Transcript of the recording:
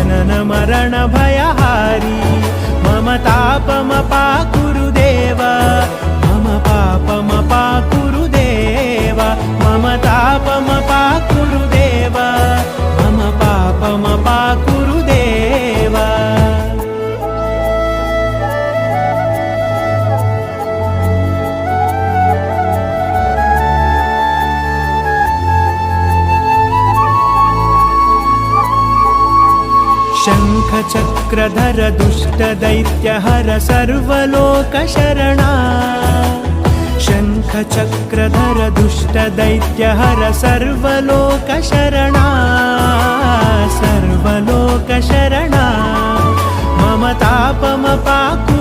जनन मरण भयहारी मम तापमपाकुरु देव मम पापमपाकुरु देव मम तापमपाकुरु देव मम पापमपाकुरु देव शङ्खचक्रधर दुष्टदैत्यहर सर्वलोकशरणा शङ्खचक्रधर दुष्टदैत्यहर सर्वलोकशरणा सर्वलोकशरणा मम तापमपाकुरु